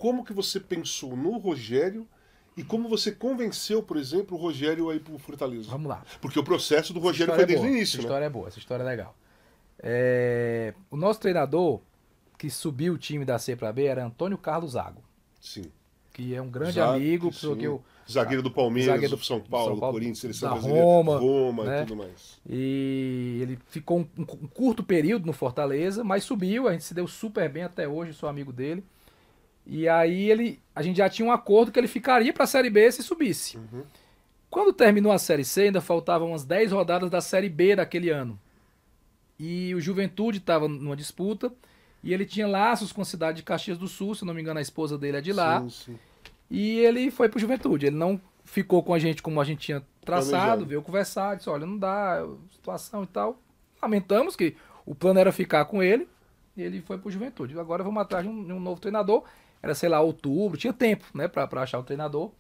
como que você pensou no Rogério e como você convenceu, por exemplo, o Rogério a ir pro Fortaleza? Vamos lá. Porque o processo do Essa Rogério história foi desde é o boa, início, essa né? história é boa, essa história é legal. O nosso treinador, que subiu o time da C para B, era Antônio Carlos Zago, Sim. que é um grande Zague, amigo, sim. que eu, Zagueiro do Palmeiras, zagueiro do São do Paulo, São Paulo, Corinthians, Seleção da Brasileira, Roma, Roma né? e tudo mais. E ele ficou um curto período no Fortaleza, mas subiu, a gente se deu super bem até hoje, sou amigo dele. E aí a gente já tinha um acordo que ele ficaria para a Série B se subisse. Uhum. Quando terminou a Série C, ainda faltavam umas 10 rodadas da Série B daquele ano. E o Juventude estava numa disputa, e ele tinha laços com a cidade de Caxias do Sul, se não me engano a esposa dele é de lá. Sim, sim. E ele foi pro Juventude, ele não ficou com a gente como a gente tinha traçado, Planejado. veio conversar, disse, olha, não dá, situação e tal. Lamentamos que o plano era ficar com ele, e ele foi pro Juventude. Agora vamos atrás de um novo treinador, era, sei lá, outubro, tinha tempo, né, pra achar o treinador.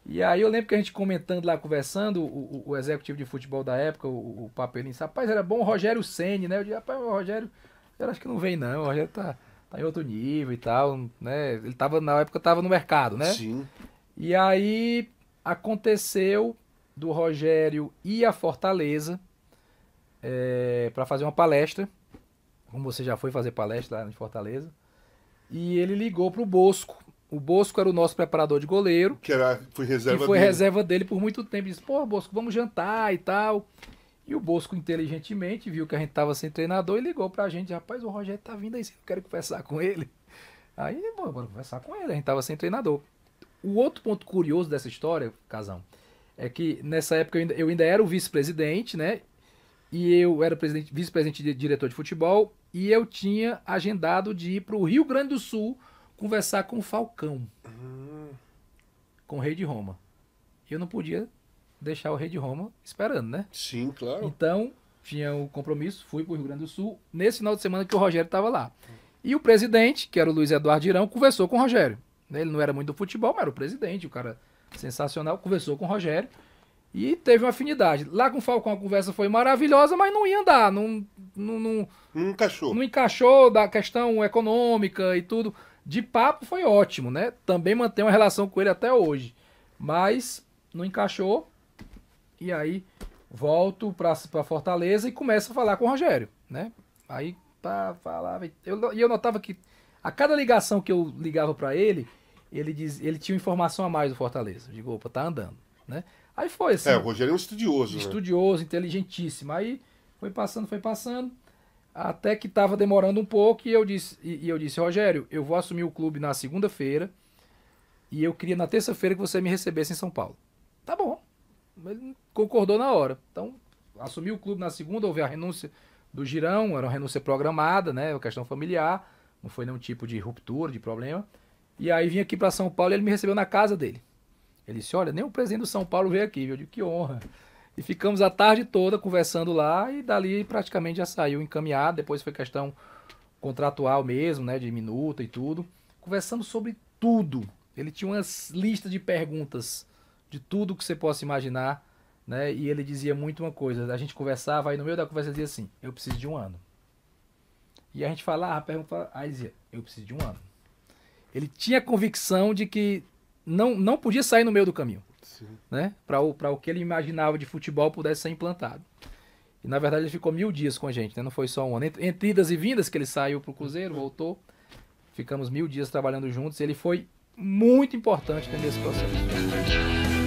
E aí eu lembro que a gente comentando lá, conversando, o executivo de futebol da época, o Papelinho, disse, rapaz, era bom o Rogério Ceni, né? Eu disse, rapaz, o Rogério, eu acho que não vem não, o Rogério tá em outro nível e tal, né? Ele tava, na época, tava no mercado, né? Sim. E aí aconteceu do Rogério ir a Fortaleza para fazer uma palestra, como você já foi fazer palestra lá em Fortaleza, e ele ligou pro Bosco. O Bosco era o nosso preparador de goleiro, Foi que reserva foi dele. reserva dele por muito tempo. Disse, pô, Bosco, vamos jantar e tal. E o Bosco, inteligentemente, viu que a gente tava sem treinador e ligou pra gente. Rapaz, o Rogério tá vindo aí, você não quer conversar com ele? Aí, bom, bora conversar com ele. A gente tava sem treinador. O outro ponto curioso dessa história, Casão, é que nessa época eu ainda era o vice-presidente, né? E eu era vice-presidente e diretor de futebol. E eu tinha agendado de ir pro Rio Grande do Sul conversar com o Falcão, com o Rei de Roma. E eu não podia deixar o Rei de Roma esperando, né? Sim, claro. Então, tinha o compromisso, fui pro Rio Grande do Sul, nesse final de semana que o Rogério estava lá. E o presidente, que era o Luiz Eduardo Girão, conversou com o Rogério. Ele não era muito do futebol, mas era o presidente, o cara sensacional, conversou com o Rogério e teve uma afinidade. Lá com o Falcão a conversa foi maravilhosa, mas não ia andar, não Não encaixou. não encaixou da questão econômica e tudo. De papo foi ótimo, né? Também mantém uma relação com ele até hoje. Mas não encaixou. E aí volto pra Fortaleza e começo a falar com o Rogério, né? Aí falava. E eu notava que a cada ligação que eu ligava pra ele, ele tinha informação a mais do Fortaleza. Eu digo, opa, tá andando, né? Aí foi assim. O Rogério é um estudioso, né? Estudioso, inteligentíssimo. Aí foi passando. Até que estava demorando um pouco e eu disse, Rogério, eu vou assumir o clube na segunda-feira e eu queria na terça-feira que você me recebesse em São Paulo. Tá bom. Ele concordou na hora. Então, assumi o clube na segunda, houve a renúncia do Girão, era uma renúncia programada, né? Uma questão familiar, não foi nenhum tipo de ruptura, de problema. E aí vim aqui para São Paulo e ele me recebeu na casa dele. Ele disse, olha, nem o presidente do São Paulo veio aqui, viu? Eu digo, que honra. E ficamos a tarde toda conversando lá e dali praticamente já saiu encaminhado. Depois foi questão contratual mesmo, né? De minuta e tudo. Conversando sobre tudo. Ele tinha umas listas de perguntas de tudo que você possa imaginar, né? E ele dizia muito uma coisa. A gente conversava, aí no meio da conversa dizia assim, eu preciso de um ano. E a gente falava, perguntava, aí dizia, eu preciso de um ano. Ele tinha convicção de que não podia sair no meio do caminho. Né? Para o que ele imaginava de futebol pudesse ser implantado. E na verdade ele ficou 1000 dias com a gente, né? Não foi só um ano. Entre idas e vindas que ele saiu pro Cruzeiro, voltou, ficamos 1000 dias trabalhando juntos. E ele foi muito importante nesse processo.